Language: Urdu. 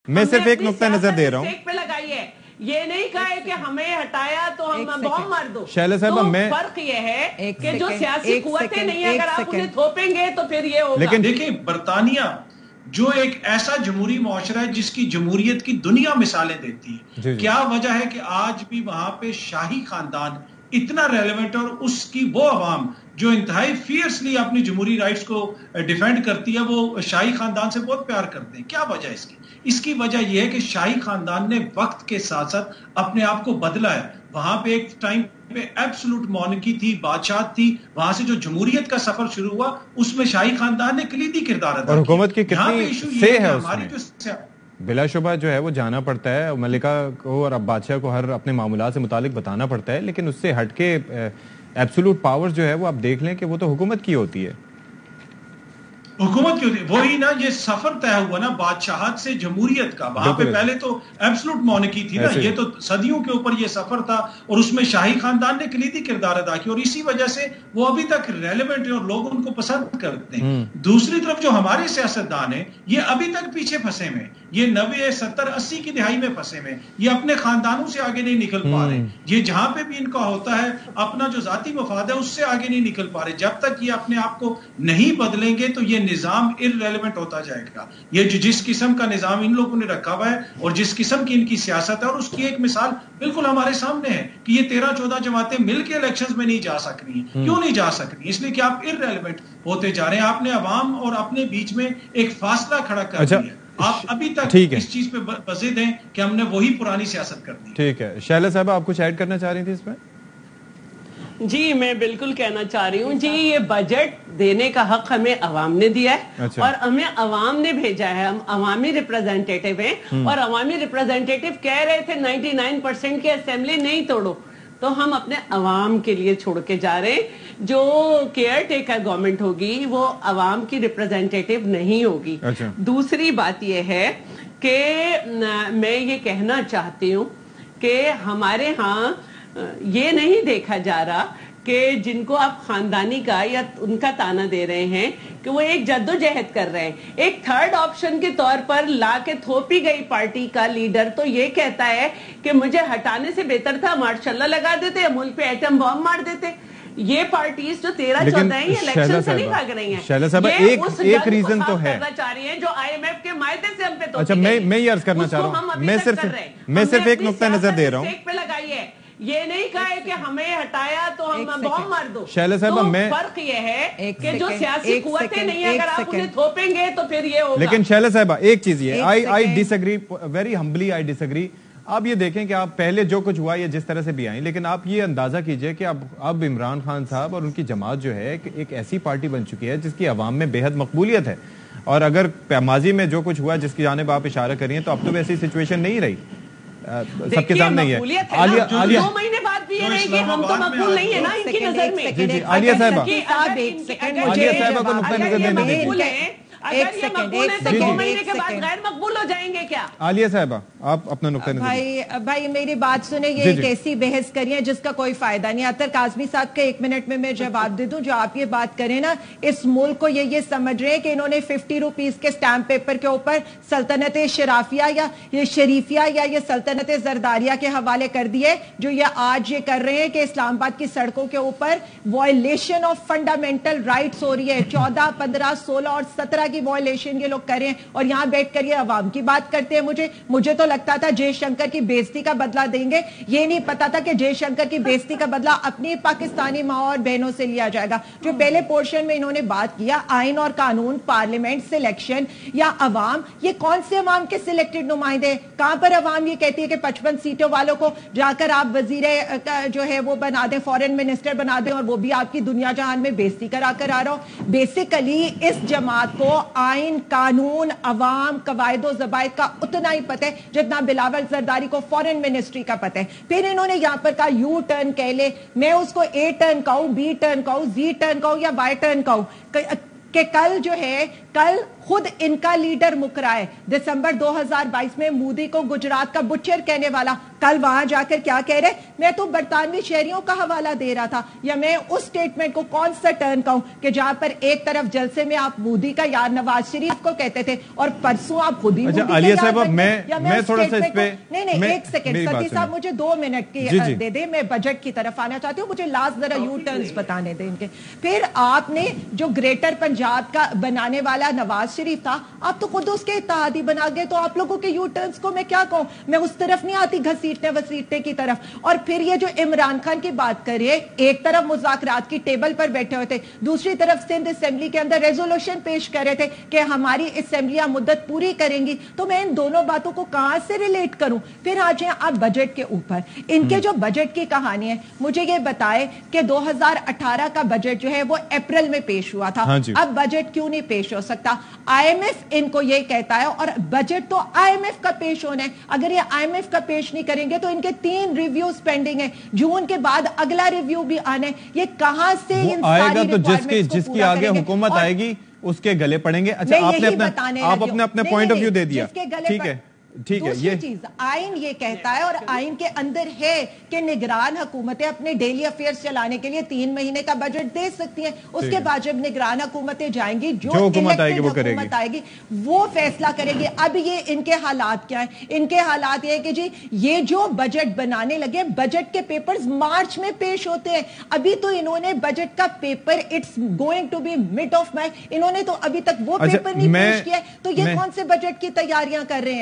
میں صرف ایک نقطہ نظر دے رہا ہوں. پہ لگائی ہے, یہ نہیں کہا ہے کہ ہمیں ہٹایا تو ہم بم مار دو. شیلا صاحبہ, میں فرق یہ ہے کہ جو سیاسی قوتیں نہیں ہیں, اگر آپ انہیں تھوپیں گے تو پھر یہ ہوگا. لیکن دیکھیں, برطانیہ جو ایک ایسا جمہوری معاشرہ ہے جس کی جمہوریت کی دنیا مثالیں دیتی ہے, کیا وجہ ہے کہ آج بھی وہاں پہ شاہی خاندان اتنا ریلیونٹ, اور اس کی وہ عوام جو انتہائی فیئرسلی اپنی جمہوری رائٹس کو ڈیفینڈ کرتی ہے, وہ شاہی خاندان سے بہت پیار کرتے ہیں. کیا وجہ ہے اس کی؟ اس کی وجہ یہ ہے کہ شاہی خاندان نے وقت کے ساتھ ساتھ اپنے آپ کو بدلا ہے. وہاں پہ ایک ٹائم پہ ایبسولوٹ مونارکی تھی, بادشاہت تھی. وہاں سے جو جمہوریت کا سفر شروع ہوا اس میں شاہی خاندان نے کلیدی کردار ادا کیا. اور حکومت کی کتنی سے ہے اس میں, بلا شبہ جو ہے وہ جانا پڑتا ہے ملکہ کو اور اب بادشاہ کو ہر اپنے معاملات سے متعلق بتانا پڑتا ہے, لیکن اس سے ہٹ کے ایبسولوٹ پاور جو ہے وہ آپ دیکھ لیں کہ وہ تو حکومت کی ہوتی ہے. حکومت کی ہوتی ہے وہی نا. یہ سفر طے ہوا نا بادشاہت سے جمہوریت کا. وہاں پہ پہلے تو ایبسولوٹ مونارکی تھی نا, یہ تو صدیوں کے اوپر یہ سفر تھا, اور اس میں شاہی خاندان نے کلیدی کردار ادا کیا, اور اسی وجہ سے وہ ابھی تک ریلیونٹ ہے اور لوگ ان کو پسند کرتے ہیں. دوسری طرف جو ہمارے سیاستدان ہیں یہ ابھی تک پیچھے پھنسے ہوئے, یہ 90 70 80 کی دہائی میں پھنسے ہوئے, یہ اپنے خاندانوں سے آگے نہیں نکل پا رہے. یہ جہاں پہ بھی ان کا ہوتا ہے اپنا جو ذاتی مفاد ہے اس سے آگے نہیں نکل پا رہے. جب تک یہ اپنے آپ کو نہیں بدلیں گے تو یہ نظام irrelevant ہوتا جائے گا. یہ جس قسم کا نظام ان لوگوں نے رکھا ہوا ہے اور جس قسم کی ان کی سیاست ہے, اور اس کی ایک مثال بالکل ہمارے سامنے ہے کہ یہ 13-14 جماعتیں مل کے الیکشنز میں نہیں جا سک رہی ہیں. کیوں نہیں جا سک رہی؟ اس لیے کہ آپ irrelevant ہوتے جا رہے ہیں. آپ نے عوام اور اپنے بیچ میں ایک فاصلہ کھڑا کر دیا ہے. آپ ابھی تک اس چیز پہ بضد ہیں کہ ہم نے وہی پرانی سیاست کر دی. ٹھیک ہے, شیلا صاحبہ آپ کچھ ایڈ کرنا چاہ رہی تھی اس میں؟ جی میں بالکل کہنا چاہ رہی ہوں, جی یہ بجٹ دینے کا حق ہمیں عوام نے دیا ہے, اور ہمیں عوام نے بھیجا ہے. ہم عوامی ریپرزینٹیٹیو ہیں, اور عوامی ریپرزینٹیٹیو کہہ رہے تھے 99% کی اسمبلی نہیں توڑو, تو ہم اپنے عوام کے لیے چھوڑ کے جا رہے ہیں. جو کیئر ٹیکر گورنمنٹ ہوگی وہ عوام کی ریپرزینٹیٹیو نہیں ہوگی. دوسری بات یہ ہے کہ میں یہ کہنا چاہتی ہوں کہ ہمارے ہاں یہ نہیں دیکھا جا رہا کہ جن کو آپ خاندانی کا یا ان کا تانا دے رہے ہیں کہ وہ ایک جدوجہد کر رہے ہیں, ایک تھرڈ آپشن کے طور پر لا کے تھوپی گئی پارٹی کا لیڈر تو یہ کہتا ہے کہ مجھے ہٹانے سے بہتر تھا مارشاء اللہ لگا دیتے, ملک پہ ایٹم بم مار دیتے. یہ پارٹیز جو 13-14 ہیں یہ الیکشن سے نہیں بھاگ رہی ہیں, یہ ایک ریزن تو ہے کرنا چاہ رہی ہیں جو IMF کے معاہدے سے ہم پہ تو. اچھا میں یہ عرض کرنا چاہ رہا ہوں, میں صرف ایک نقطہ نظر دے رہا ہوں. پہ لگائی ہے, یہ نہیں کہا ہے کہ ہمیں ہٹایا تو ہم بم مار دو. شیلا صاحبہ, میں فرق یہ ہے کہ جو سیاسی قوتیں نہیں ہیں, اگر آپ انہیں تھوپیں گے تو پھر یہ ہوگا. لیکن شیلا صاحہ ایک چیز یہ I disagree, very humbly I disagree. آپ یہ دیکھیں کہ آپ پہلے جو کچھ ہوا یہ جس طرح سے بھی آئیں, لیکن آپ یہ اندازہ کیجئے کہ اب عمران خان صاحب اور ان کی جماعت جو ہے ایک ایسی پارٹی بن چکی ہے جس کی عوام میں بے حد مقبولیت ہے, اور اگر ماضی میں جو کچھ ہوا جس کی جانب آپ اشارہ کر رہی ہیں تو اب تو ویسی سچویشن نہیں رہی, سب کے سامنے ہی ہے. 2 مہینے بعد بھی یہ رہے کہ ہم تو مقبول نہیں ہے نا ان کی نظر میں. عالیہ صاحبہ کو نقطہ نظر دینے دیجیے. ایک سیکنڈ 2 مہینے کے بعد غیر مقبول ہو جائیں گے کیا؟ عالیہ صاحبہ آپ اپنا نقطہ نظر. بھائی میری بات سنیں, یہ ایک ایسی بحث کری ہے جس کا کوئی فائدہ نہیں. اطہر کاظمی صاحب کے 1 منٹ میں میں جواب دے دوں. جو آپ یہ بات کریں نا, اس ملک کو یہ سمجھ رہے ہیں کہ انہوں نے 50 روپیز کے سٹیمپ پیپر کے اوپر سلطنت شرافیہ یا یہ شریفیہ یا یہ سلطنت زرداریہ کے حوالے کر دیے. جو یہ آج یہ کر رہے ہیں کہ اسلام آباد کی سڑکوں کے اوپر وائلیشن آف فنڈامنٹل رائٹس ہو رہی ہے, 14 15 16 اور 17 کی وائلیشن یہ لوگ کریں, اور یہاں بیٹھ کر یہ عوام کی بات کرتے ہیں. مجھے تو لگتا تھا جے شنکر کی بےزتی کا بدلہ دیں گے, یہ نہیں پتا تھا کہ جے شنکر کی بےزتی کا بدلہ اپنی پاکستانی ماں اور بہنوں سے لیا جائے گا. جو پہلے پورشن میں انہوں نے بات کیا آئین اور قانون, پارلیمنٹ, سلیکشن یا عوام, یہ کون سے عوام کے سلیکٹڈ نمائندے؟ کہاں پر عوام یہ کہتی ہے کہ 55 سیٹوں والوں کو جا کر آپ وزیر جو ہے وہ بنا دیں, فورن منسٹر بنا دیں, اور وہ بھی آپ کی دنیا جہان میں بےزتی کرا کر آ رہا ہو. بیسیکلی اس جماعت کو آئین, قانون, عوام, قواعد و ضوابط کا اتنا ہی پتہ ہے جتنا بلاول زرداری کو فورن منسٹری کا پتہ ہے. پھر انہوں نے یہاں پر کہا یو ٹرن کہہ لے, میں اس کو اے ٹرن کہوں, بی ٹرن کہوں, زی ٹرن کہوں یا وائی ٹرن کہوں, کہ کل جو ہے کل خود ان کا لیڈر مکرا ہے. دسمبر 2022 میں مودی کو گجرات کا بچر کہنے والا کل وہاں جا کر کیا کہہ رہے, میں تو برطانوی شہریوں کا حوالہ دے رہا تھا, یا میں اس سٹیٹمنٹ کو کون سا ٹرن کہوں کہ جہاں پر ایک طرف جلسے میں آپ مودی کا یار نواز شریف کو کہتے تھے اور پرسوں آپ خود ہی عالیہ صاحب میں تھوڑا سا اس پہ نہیں ایک سیکنڈ سدی صاحب مجھے 2 منٹ کی دے دیں, میں بجٹ کی طرف آنا چاہتی ہوں, مجھے لاسٹ ذرا یو ٹرنز بتانے دیں ان کے. پھر آپ نے جو گریٹر پنجاب کا بنانے والا نواز شریف تھا, آپ تو خود اس کے اتحادی بنا گئے, تو آپ لوگوں کے یو ٹرنز کو میں کیا کہوں, میں اس طرف نہیں آتی گھسیٹنے وسیٹنے کی طرف. اور پھر یہ جو عمران خان کی بات کریے, ایک طرف مذاکرات کی ٹیبل پر بیٹھے ہوئے تھے, دوسری طرف سندھ اسمبلی کے اندر ریزولوشن پیش کر رہے تھے کہ ہماری اسمبلیاں مدت پوری کریں گی, تو میں ان دونوں باتوں کو کہاں سے ریلیٹ کروں. پھر آ جائیں آپ بجٹ کے اوپر, ان کے جو بجٹ کی کہانی ہے, مجھے یہ بتائے کہ 2018 کا بجٹ جو ہے وہ اپریل میں پیش ہوا تھا, اب بجٹ کیوں نہیں پیش ہو سکتا؟ آئی ایم ایف ان کو یہ کہتا ہے, اور بجٹ تو آئی ایم ایف کا پیش ہونا ہے, اگر یہ آئی ایم ایف کا پیش نہیں کریں گے تو ان کے 3 ریویوز پینڈنگ ہیں, جون کے بعد اگلا ریویو بھی آنا ہے, یہ کہاں سے ان ساری ریکوائرمنٹس کو پورا کریں گے؟ حکومت آئے گی اس کے گلے پڑیں گے. اچھا آپ نے اپنے پوائنٹ آف ویو دے دیا, ٹھیک ہے ٹھیک ہے. یہ چیز آئین یہ کہتا ہے, اور آئین کے اندر ہے کہ نگران حکومتیں اپنے ڈیلی افیئرز چلانے کے لیے 3 مہینے کا بجٹ دے سکتی ہیں. اس کے بعد جب نگران حکومتیں جائیں گی, جو حکومت آئے گی وہ فیصلہ کرے گی. اب یہ ان کے حالات کیا ہیں؟ ان کے حالات یہ کہ جی یہ جو بجٹ بنانے لگے, بجٹ کے پیپرز مارچ میں پیش ہوتے ہیں, ابھی تو انہوں نے بجٹ کا paper it's going to be mid of May, انہوں نے تو ابھی تک وہ پیپر نہیں پیش کیا ہے, تو یہ کون سے بجٹ کی تیاریاں کر رہے ہیں؟